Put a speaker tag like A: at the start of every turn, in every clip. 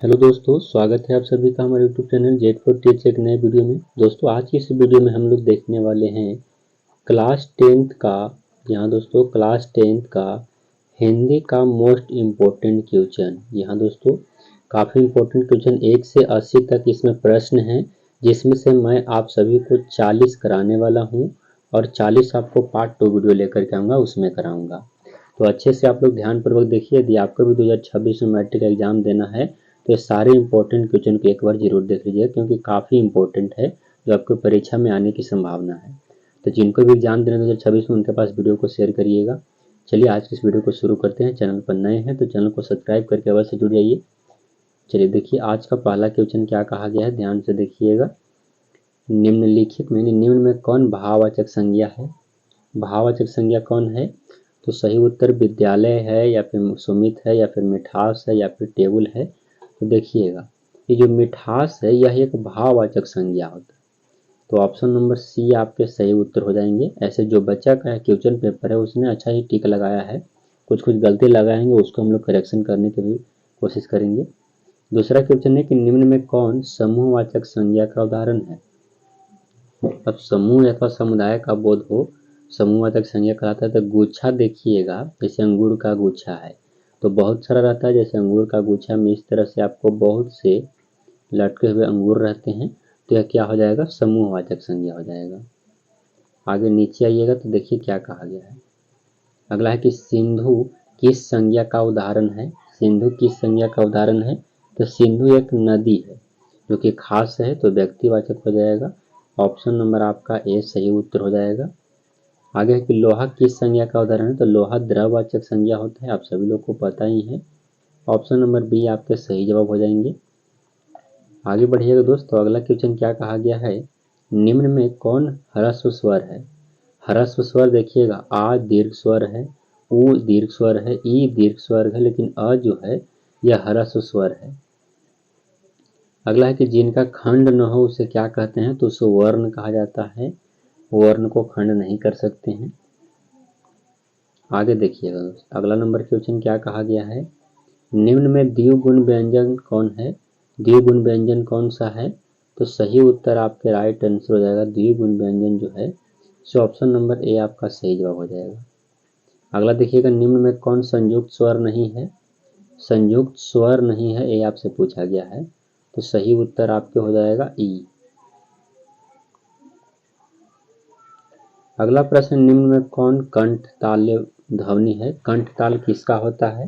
A: Hello दोस्तों, स्वागत है आप सभी का हमारे YouTube channel Z for teach एक नए वीडियो में। दोस्तों आज की इस वीडियो में हम लोग देखने वाले हैं क्लास टेंथ का यहाँ दोस्तों क्लास टेंथ का हिंदी का मोस्ट इम्पोर्टेंट क्वेश्चन। यहाँ दोस्तों काफ़ी इम्पोर्टेंट क्वेश्चन 1 से 80 तक इसमें प्रश्न हैं, जिसमें से मैं आप सभी को 40 कराने वाला हूँ और 40 आपको पार्ट 2 वीडियो लेकर के आऊँगा, उसमें कराऊँगा। तो अच्छे से आप लोग ध्यानपूर्वक देखिए। यदि आपको भी 2026 में मैट्रिक एग्जाम देना है तो ये सारे इंपॉर्टेंट क्वेश्चन को एक बार जरूर देख लीजिए, क्योंकि काफ़ी इंपॉर्टेंट है जो आपको परीक्षा में आने की संभावना है। तो जिनको भी एग्जाम देना 2026 में उनके पास वीडियो को शेयर करिएगा। चलिए आज की इस वीडियो को शुरू करते हैं। चैनल पर नए हैं तो चैनल को सब्सक्राइब करके अवश्य जुड़ जाइए। चलिए देखिए आज का पहला क्वेश्चन क्या कहा गया है, ध्यान से देखिएगा। निम्नलिखित में निम्न में कौन भाववाचक संज्ञा है? भाववाचक संज्ञा कौन है? तो सही उत्तर विद्यालय है, या फिर सुमित है, या फिर मिठास है, या फिर टेबल है। तो देखिएगा ये जो मिठास है यह एक भाववाचक संज्ञा होता है। तो ऑप्शन नंबर सी आपके सही उत्तर हो जाएंगे। ऐसे जो बच्चा का क्वेश्चन पेपर है उसने अच्छा ही टिक लगाया है, कुछ गलती लगाएंगे उसको हम लोग करेक्शन करने की भी कोशिश करेंगे। दूसरा क्वेश्चन है कि निम्न में कौन समूहवाचक संज्ञा का उदाहरण है? अब समूह अथवा समुदाय का बोध हो समूहवाचक संज्ञा कहलाता है। तो गुच्छा देखिएगा, जैसे अंगूर का गुच्छा है तो बहुत सारा रहता है। जैसे अंगूर का गुच्छा में इस तरह से आपको बहुत से लटके हुए अंगूर रहते हैं, तो यह क्या हो जाएगा? समूहवाचक संज्ञा हो जाएगा। आगे नीचे आइएगा तो देखिए क्या कहा गया है। अगला है कि सिंधु किस संज्ञा का उदाहरण है? सिंधु किस संज्ञा का उदाहरण है? तो सिंधु एक नदी है जो कि खास है, तो व्यक्तिवाचक हो जाएगा। ऑप्शन नंबर आपका ए सही उत्तर हो जाएगा। आगे है कि लोहा किस संज्ञा का उदाहरण है? तो लोहा द्रववाचक संज्ञा होता है, आप सभी लोग को पता ही है। ऑप्शन नंबर बी आपके सही जवाब हो जाएंगे। आगे बढ़िएगा दोस्तों, अगला क्वेश्चन क्या कहा गया है? निम्न में कौन ह्रस्व स्वर है? ह्रस्व स्वर देखिएगा, आ दीर्घ स्वर है, उ दीर्घ स्वर है, ई दीर्घ स्वर है, लेकिन अ जो है यह ह्रस्व स्वर है। अगला है कि जिनका खंड न हो उसे क्या कहते हैं? तो उसे वर्ण कहा जाता है। वर्ण को खंड नहीं कर सकते हैं। आगे देखिएगा दोस्तों, अगला नंबर क्वेश्चन क्या कहा गया है? निम्न में द्विगुण व्यंजन कौन है? द्विगुण व्यंजन कौन सा है? तो सही उत्तर आपके राइट आंसर हो जाएगा द्विगुण व्यंजन जो है सो ऑप्शन नंबर ए आपका सही जवाब हो जाएगा। अगला देखिएगा, निम्न में कौन संयुक्त स्वर नहीं है? संयुक्त स्वर नहीं है, ए आपसे पूछा गया है, तो सही उत्तर आपके हो जाएगा ई। अगला प्रश्न, निम्न में कौन कंठ ताल ध्वनि है? कंठ ताल किसका होता है?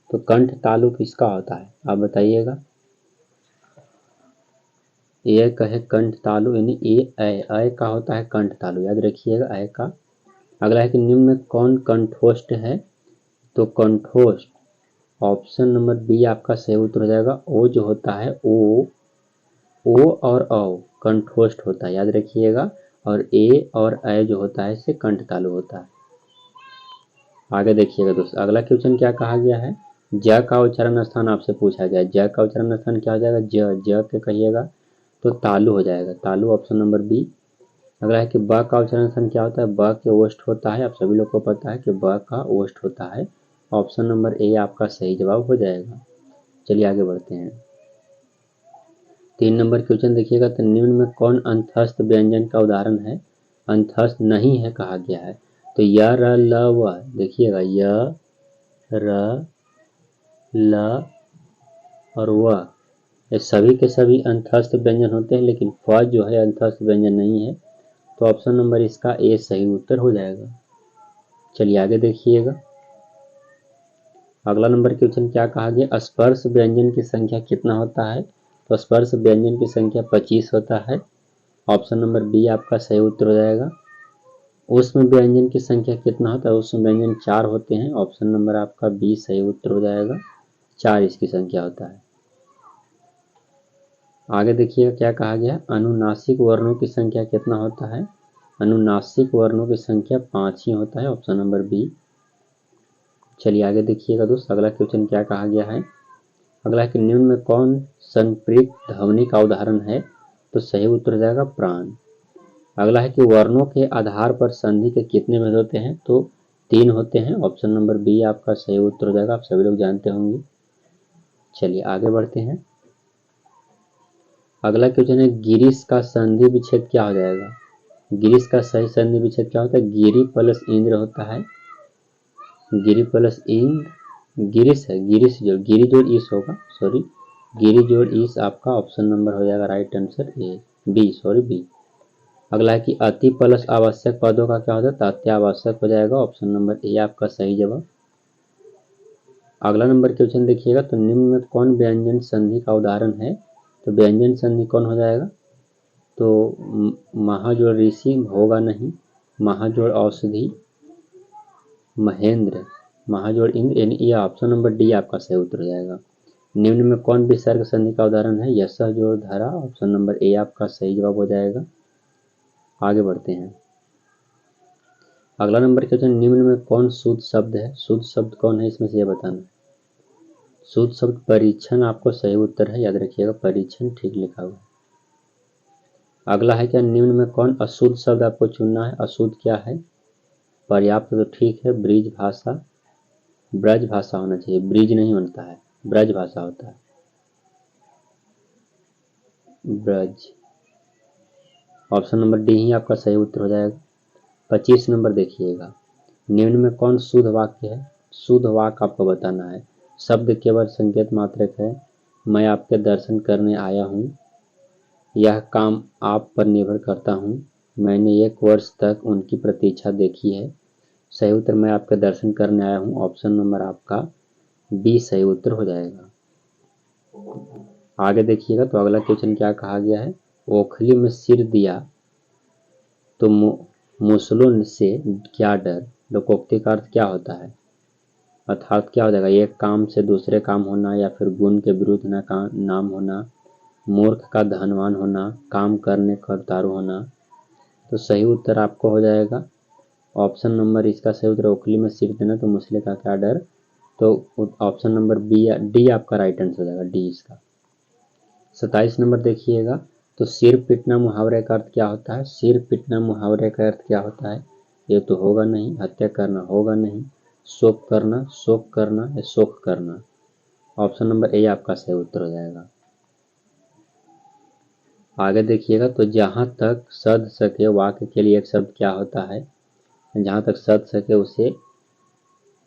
A: तो कंठ तालु किसका होता है आप बताइएगा। ए कहे कंठ तालु, यानी ए का होता है कंठ तालु, याद रखिएगा ए का। अगला है कि निम्न में कौन कंठोष्ठ है? तो कंठोष्ठ ऑप्शन नंबर बी आपका सही उत्तर हो जाएगा। ओ जो होता है ओ और औ कंठोष्ठ होता है, याद रखिएगा। और ए और ए जो होता है इससे कंठ तालु होता है। आगे देखिएगा दोस्तों, अगला क्वेश्चन क्या कहा गया है? ज का उच्चारण स्थान आपसे पूछा गया है। ज का उच्चारण स्थान क्या हो जाएगा? ज के कहिएगा तो तालु हो जाएगा, तालु ऑप्शन नंबर बी। अगला है कि ब का उच्चारण स्थान क्या होता है? ब के ओष्ठ होता है, आप सभी लोग को पता है कि ब का ओष्ठ होता है। ऑप्शन नंबर ए आपका सही जवाब हो जाएगा। चलिए आगे बढ़ते हैं। 3 नंबर क्वेश्चन देखिएगा, तो निम्न में कौन अंतस्थ व्यंजन का उदाहरण है? अंतस्थ नहीं है कहा गया है। तो य र ल व देखिएगा, य र ल और व ये सभी के सभी अंतस्थ व्यंजन होते हैं, लेकिन फ जो है अंतस्थ व्यंजन नहीं है, तो ऑप्शन नंबर इसका ए सही उत्तर हो जाएगा। चलिए आगे देखिएगा, अगला नंबर क्वेश्चन क्या कहा गया? स्पर्श व्यंजन की संख्या कितना होता है? तो स्पर्श व्यंजन की संख्या 25 होता है। ऑप्शन नंबर बी आपका सही उत्तर हो जाएगा। ऊष्म व्यंजन की संख्या कितना होता है? ऊष्म व्यंजन 4 होते हैं। ऑप्शन नंबर आपका बी सही उत्तर हो जाएगा, 4 इसकी संख्या होता है। आगे देखिएगा क्या कहा गया? अनुनासिक वर्णों की संख्या कितना होता है? अनुनासिक वर्णों की संख्या 5 ही होता है, ऑप्शन नंबर बी। चलिए आगे देखिएगा दोस्त, अगला क्वेश्चन क्या कहा गया है? अगला है कि निम्न में कौन संप्रेक्त ध्वनि का उदाहरण है? तो सही उत्तर हो जाएगा प्राण। अगला है कि वर्णों के आधार पर संधि के कितने भेद होते हैं? तो 3 होते हैं। ऑप्शन नंबर बी आपका सही उत्तर हो जाएगा, आप सभी लोग जानते होंगे। चलिए आगे बढ़ते हैं। अगला क्वेश्चन है गिरीश का संधि विच्छेद क्या हो जाएगा। गिरीश का सही संधि विच्छेद क्या होता है, गिरी प्लस इंद्र होता है। गिरी प्लस इंद्र, गिरीश है, गिरीश जो गिरी जोड़ ईश होगा, सॉरी गिरी जोड़ ईश आपका ऑप्शन नंबर हो जाएगा right answer A, B, sorry B. अगला है कि अति प्लस आवश्यक पदों का क्या होता है, अत्यावश्यक हो जाएगा, ऑप्शन नंबर ए आपका सही जवाब। अगला नंबर क्वेश्चन देखिएगा, तो निम्न में कौन व्यंजन संधि का उदाहरण है। तो व्यंजन संधि कौन हो जाएगा, तो महाजोड़ ऋषि होगा नहीं, महाजोड़ औषधि, महेंद्र, महाजोड़ इंद्र, यानी ये ऑप्शन नंबर डी आपका सही उत्तर हो जाएगा। निम्न में कौन विसर्ग संधि का उदाहरण है, यशः जोड़ धरा, ऑप्शन नंबर ए आपका सही जवाब हो जाएगा। आगे बढ़ते हैं। अगला नंबर क्वेश्चन, निम्न में कौन शुद्ध शब्द है। शुद्ध शब्द कौन है, इसमें से ये बताना। शुद्ध शब्द परीक्षण आपको सही उत्तर है, याद रखिएगा परीक्षण ठीक लिखा हुआ। अगला है क्या, निम्न में कौन अशुद्ध शब्द आपको चुनना है। अशुद्ध क्या है, पर्याप्त तो ठीक है, ब्रिज भाषा, ब्रज भाषा होना चाहिए, ब्रिज नहीं बनता है, ब्रज भाषा होता है, ब्रज, ऑप्शन नंबर डी ही आपका सही उत्तर हो जाएगा। 25 नंबर देखिएगा, निम्न में कौन शुद्ध वाक्य है। शुद्ध वाक्य आपको बताना है। शब्द केवल संकेत मात्रक है, मैं आपके दर्शन करने आया हूँ, यह काम आप पर निर्भर करता हूँ, मैंने 1 वर्ष तक उनकी प्रतीक्षा देखी है। सही उत्तर मैं आपके दर्शन करने आया हूँ, ऑप्शन नंबर आपका बी सही उत्तर हो जाएगा। आगे देखिएगा, तो अगला क्वेश्चन क्या कहा गया है, ओखली में सिर दिया तो मुसलों से क्या डर। लोकोक्ति का अर्थ क्या होता है, अर्थात क्या हो जाएगा, एक काम से दूसरे काम होना, या फिर गुण के विरुद्ध नाम होना, मूर्ख का धनवान होना, काम करने का तारू होना। तो सही उत्तर आपको हो जाएगा ऑप्शन नंबर, इसका सही उत्तर ओखली में सिर देना तो मुसले का क्या डर, तो ऑप्शन नंबर बी डी आपका राइट आंसर हो जाएगा, डी इसका। 27 नंबर देखिएगा, तो सिर पीटना मुहावरे का अर्थ क्या होता है। सिर पीटना मुहावरे का अर्थ क्या होता है, ये तो होगा नहीं, हत्या करना होगा नहीं, शोक करना या शोक करना, ऑप्शन नंबर ए आपका सही उत्तर हो जाएगा। आगे देखिएगा, तो जहां तक सध सके वाक्य के लिए एक शब्द क्या होता है। जहां तक सध सके उसे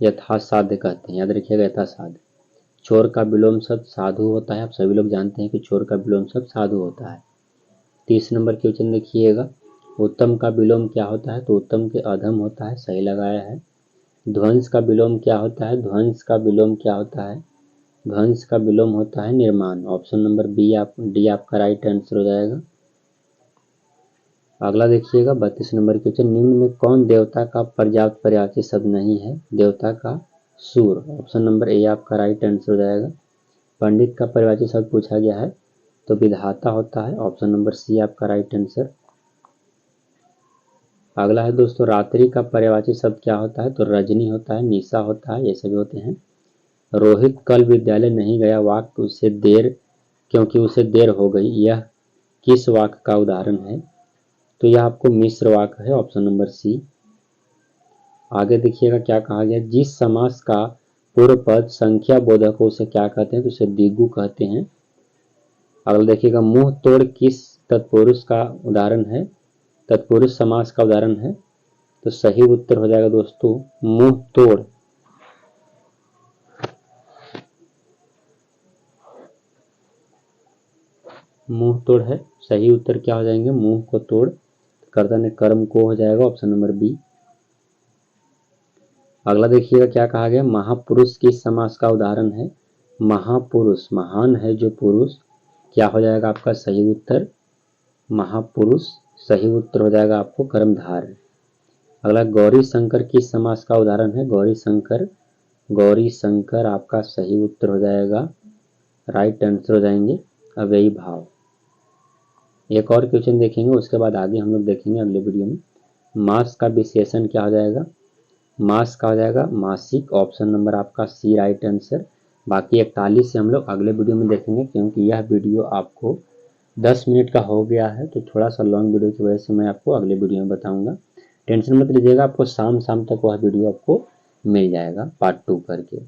A: यथासाध्य कहते हैं, याद रखिएगा यथासाध्य। चोर का विलोम शब्द साधु होता है, आप सभी लोग जानते हैं कि चोर का विलोम शब्द साधु होता है। 30 नंबर क्वेश्चन देखिएगा, उत्तम का विलोम क्या होता है, तो उत्तम के अधम होता है, सही लगाया है। ध्वंस का विलोम क्या होता है, ध्वंस का विलोम क्या होता है, ध्वंस का विलोम होता है निर्माण, ऑप्शन नंबर डी आपका राइट आंसर हो जाएगा। अगला देखिएगा 32 नंबर क्वेश्चन, निम्न में कौन देवता का पर्याप्त पर्यायवाची शब्द नहीं है। देवता का सूर, ऑप्शन नंबर ए आपका राइट आंसर हो जाएगा। पंडित का पर्यायवाची शब्द पूछा गया है, तो विधाता होता है, ऑप्शन नंबर सी आपका राइट आंसर। अगला है दोस्तों, रात्रि का पर्यायवाची शब्द क्या होता है, तो रजनी होता है, निशा होता है, ये सभी होते हैं। रोहित कल विद्यालय नहीं गया, वाक्य उसे देर क्योंकि उसे देर हो गई, यह किस वाक्य का उदाहरण है। तो यह आपको मिश्र वाक्य है, ऑप्शन नंबर सी। आगे देखिएगा क्या कहा गया, जिस समास का पूर्व पद संख्या बोधक हो उसे क्या कहते हैं, तो उसे द्विगु कहते हैं। अगला देखिएगा, मुंह तोड़ किस तत्पुरुष का उदाहरण है, तत्पुरुष समास का उदाहरण है। तो सही उत्तर हो जाएगा दोस्तों मुंह तोड़। मुंह तोड़ है, सही उत्तर क्या हो जाएंगे, मुंह को तोड़, कर्ता ने कर्म को हो जाएगा, ऑप्शन नंबर बी। अगला देखिएगा क्या कहा गया, महापुरुष किस समास का उदाहरण है। महापुरुष, महान है जो पुरुष, क्या हो जाएगा आपका सही उत्तर, महापुरुष, सही उत्तर हो जाएगा आपको कर्मधार। अगला, गौरी शंकर किस समास का उदाहरण है। गौरी शंकर, गौरी शंकर आपका सही उत्तर हो जाएगा, राइट आंसर हो जाएंगे अव्ययी भाव। एक और क्वेश्चन देखेंगे, उसके बाद आगे हम लोग देखेंगे अगले वीडियो में। मास का विशेषण क्या हो जाएगा, मास का हो जाएगा मासिक, ऑप्शन नंबर आपका सी राइट आंसर। बाकी 41 से हम लोग अगले वीडियो में देखेंगे, क्योंकि यह वीडियो आपको 10 मिनट का हो गया है, तो थोड़ा सा लॉन्ग वीडियो की वजह से मैं आपको अगले वीडियो में बताऊंगा। टेंशन मत लीजिएगा, आपको शाम तक वह वीडियो आपको मिल जाएगा पार्ट 2 करके।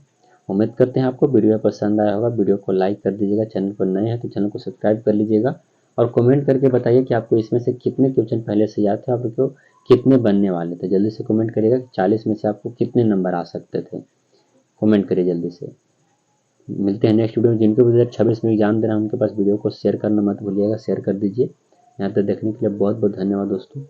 A: उम्मीद करते हैं आपको वीडियो पसंद आया होगा। वीडियो को लाइक कर दीजिएगा, चैनल पर नए हैं तो चैनल को सब्सक्राइब कर लीजिएगा और कमेंट करके बताइए कि आपको इसमें से कितने क्वेश्चन पहले से याद थे, आपको कितने बनने वाले थे। जल्दी से कमेंट करिएगा कि 40 में से आपको कितने नंबर आ सकते थे। कमेंट करिए जल्दी से। मिलते हैं नेक्स्ट वीडियो में। जिनको भी 2026 में एग्जाम देना है उनके पास वीडियो को शेयर करना मत भूलिएगा, शेयर कर दीजिए। यहाँ तक देखने के लिए बहुत बहुत धन्यवाद दोस्तों।